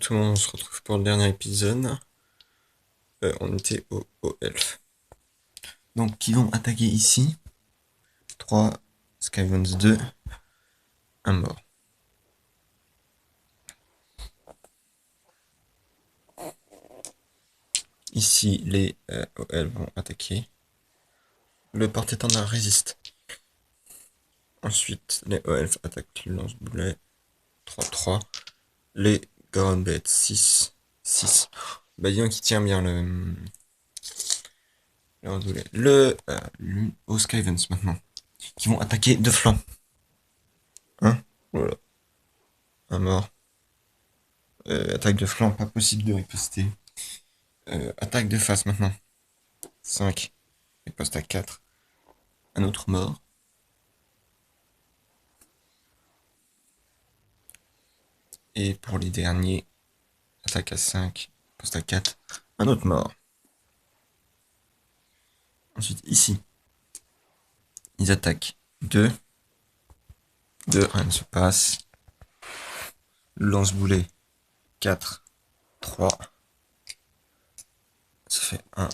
Tout le monde, on se retrouve pour le dernier épisode. On était au elfe. Donc, qui vont attaquer ici 3, Skyvans 2, un mort. Ici, les elfes vont attaquer. Le porte-étendard résiste. Ensuite, les elfes attaquent le lance-boulet 3-3. Les Goronbets 6-6. Bah, disons qu'il tient bien le lance-boulet. Aux Skyvans maintenant. Qui vont attaquer de flanc. Voilà. Un mort. Attaque de flanc, pas possible de riposter. Attaque de face maintenant. 5. Riposte à 4. Un autre mort. Et pour les derniers, attaque à 5. Riposte à 4. Un autre mort. Ensuite, ici, ils attaquent 2. 2, rien ne se passe. Lance-boulet 4. 3. Ça fait 1.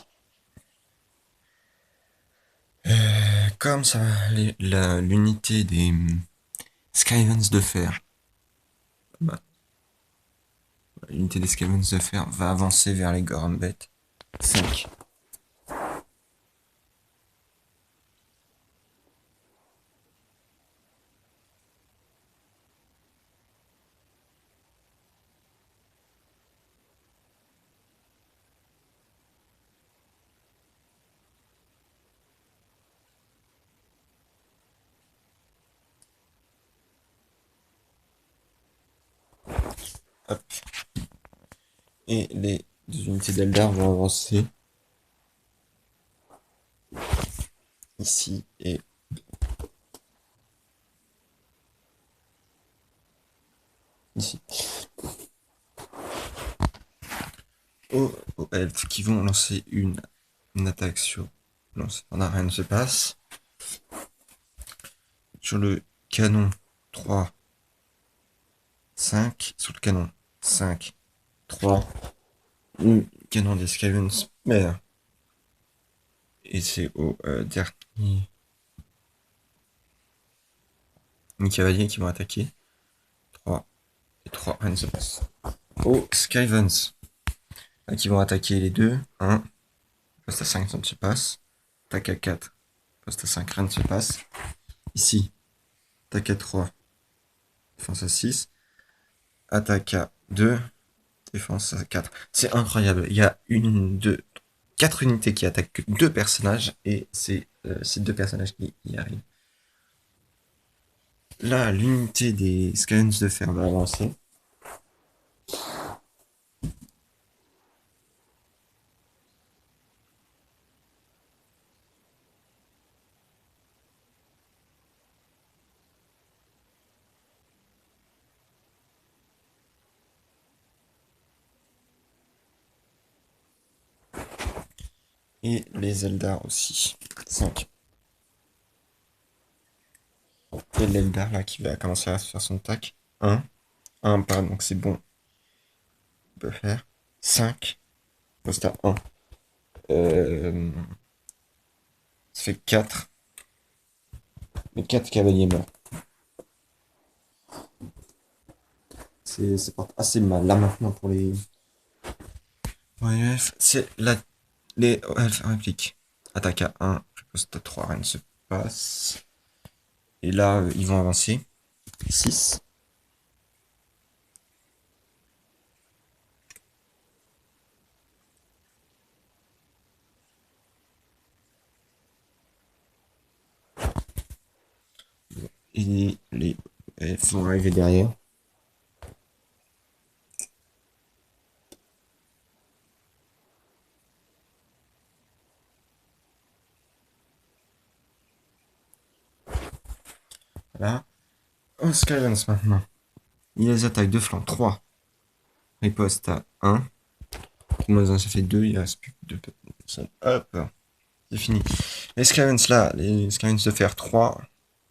Comme ça, l'unité des Skyvans de fer. Bah, l'unité des Skyvans de fer va avancer vers les Goronbets. 5. Hop. Et les deux unités d'Eldar vont avancer ici et ici. Aux elfes qui vont lancer une attaque sur lance. Rien ne se passe. Sur le canon 3, 5. Sur le canon 5, 3. Le canon des Skyvans merde. Et c'est au dernier. Les cavaliers qui vont attaquer. 3 et 3, rien ne se passe. Aux Skyvans qui vont attaquer les deux. 1. Poste à 5, ça ne se passe. Attaque à 4. Poste à 5, rien ne se passe. Ici, attaque à 3. Défense à 6. Attaque à 2. Défense à 4. C'est incroyable. Il y a 4 unités qui attaquent que 2 personnages. Et c'est ces 2 personnages qui y arrivent. Là, l'unité des Skyvans de fer va avancer. Et les Eldar aussi. 5. Et l'Eldar là qui va commencer à faire son tac. 1. 1 pas, donc c'est bon. On peut faire 5. Poste à 1. Ça fait 4. Les 4 cavaliers morts. Ça porte assez mal là maintenant pour les. Elfes. C'est les elfes répliquent. Attaque à 1. Je poste à 3. Rien ne se passe. Et là, ils vont avancer. 6. Et les elfes vont arriver derrière. Voilà. Oh, Skyvans maintenant. Il les attaque de flanc. 3. Riposte à 1. Moi, ça fait 2. Il reste plus que 2 personnes. Hop. C'est fini. Les Skyvans là. Les Skyvans de fer 3.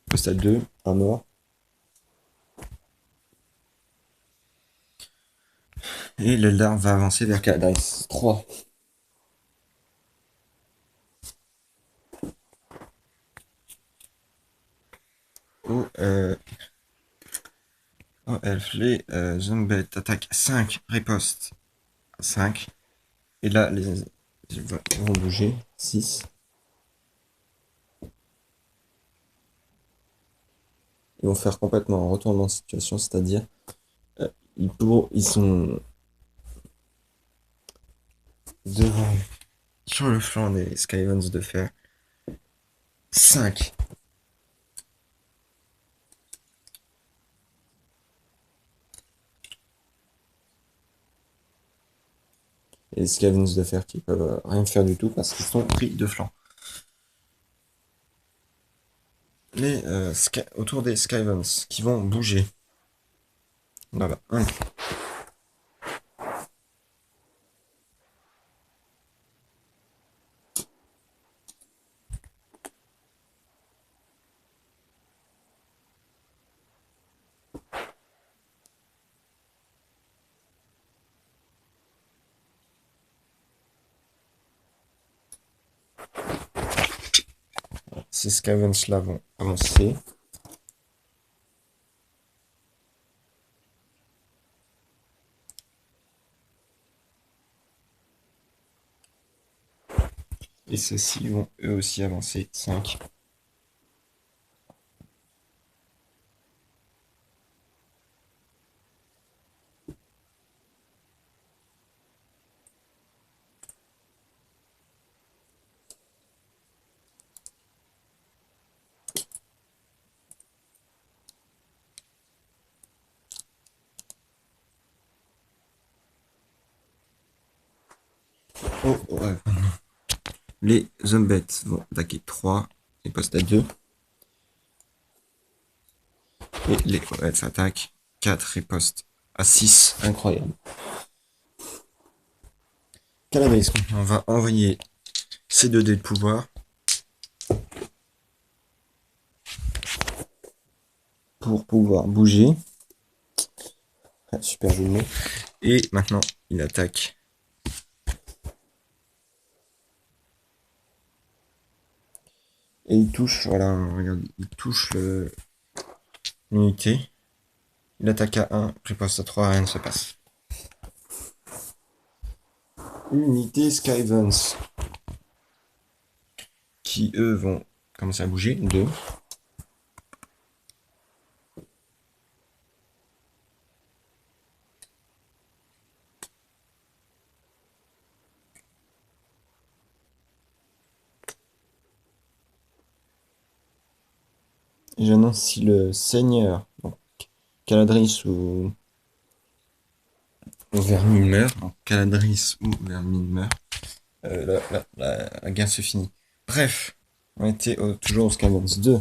Riposte à 2. Un mort. Et l'Eldar va avancer vers Caladrice. 3. Oh, Elf, les Zombet attaquent 5, riposte 5. Et là, ils vont bouger. 6. Ils vont faire complètement un retournement de situation, c'est-à-dire euh, ils sont devant, sur le flanc des Skyvans de fer. 5. Et les Skyvans de fer qui peuvent rien faire du tout parce qu'ils sont pris de flanc. Les autour des Skyvans qui vont bouger. Là-bas. 1. Ces Skyvans là vont avancer. Et ceux-ci vont eux aussi avancer. 5. Oh, ouais. Les Zombets vont attaquer 3. Les postes à 2. Et les Reds attaquent 4 ripostes à 6. Incroyable. Calabrice, on va envoyer ces 2 dés de pouvoir pour pouvoir bouger. Ah, super jeu de mots. Et maintenant, il attaque. Et il touche, voilà, regarde, il touche l'unité. Il attaque à 1, riposte à 3, rien ne se passe. Unité Skyvans qui eux vont commencer à bouger. 2. J'annonce si le seigneur, donc Caladrice ou Vermine meurt, donc Caladrice ou Vermine meurt, la guerre se finit. Bref, on était toujours au Skyvans 2.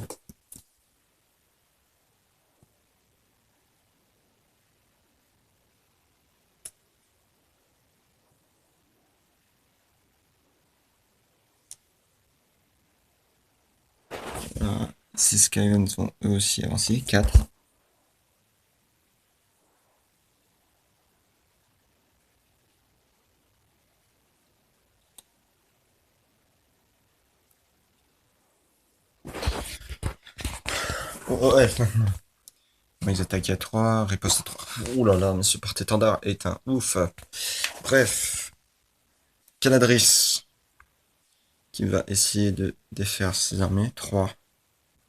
Voilà. 6 Skyvans vont eux aussi avancer. 4. Oh, ouais. Ils attaquent à 3, riposte à 3. Ouh là là, mais ce porte-étendard est un ouf. Bref, Caladrice qui va essayer de défaire ses armées. 3,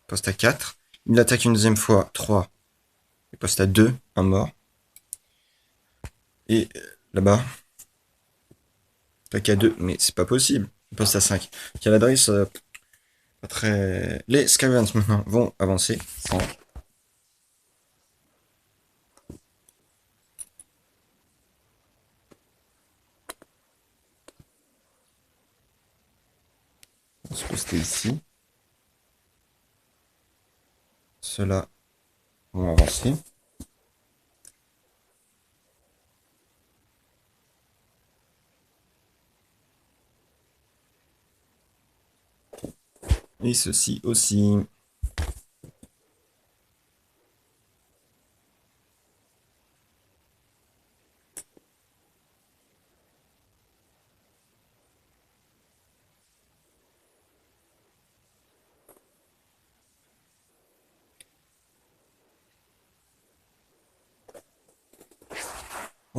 poste à 4. Il attaque une deuxième fois. 3, poste à 2, un mort. Et là-bas, attaque à 2, mais c'est pas possible. Poste à 5. Caladrice, pas très. Les Skyvans maintenant vont avancer. 5. On va se poster ici. Ceux-là vont avancer. Et ceci aussi.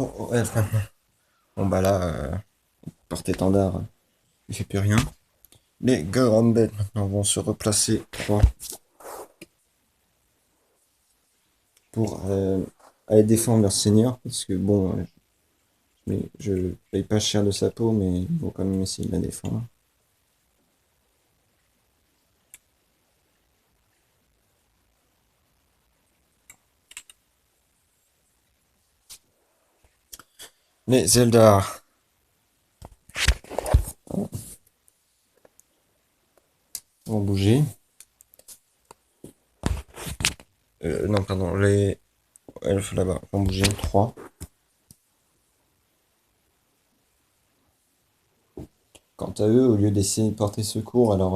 Oh, oh, elfe maintenant. Bon bah là, porte-étendard, il fait plus rien. Les grandes bêtes maintenant vont se replacer 3 pour aller défendre leur seigneur. Parce que bon, mais je paye pas cher de sa peau, mais il faut quand même essayer de la défendre. Les Eldar vont bouger. Non, pardon, les elfes là-bas vont bouger 3. Quant à eux, au lieu d'essayer de porter secours à leur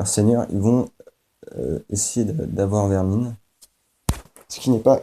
seigneur, ils vont essayer d'avoir Vermine. Ce qui n'est pas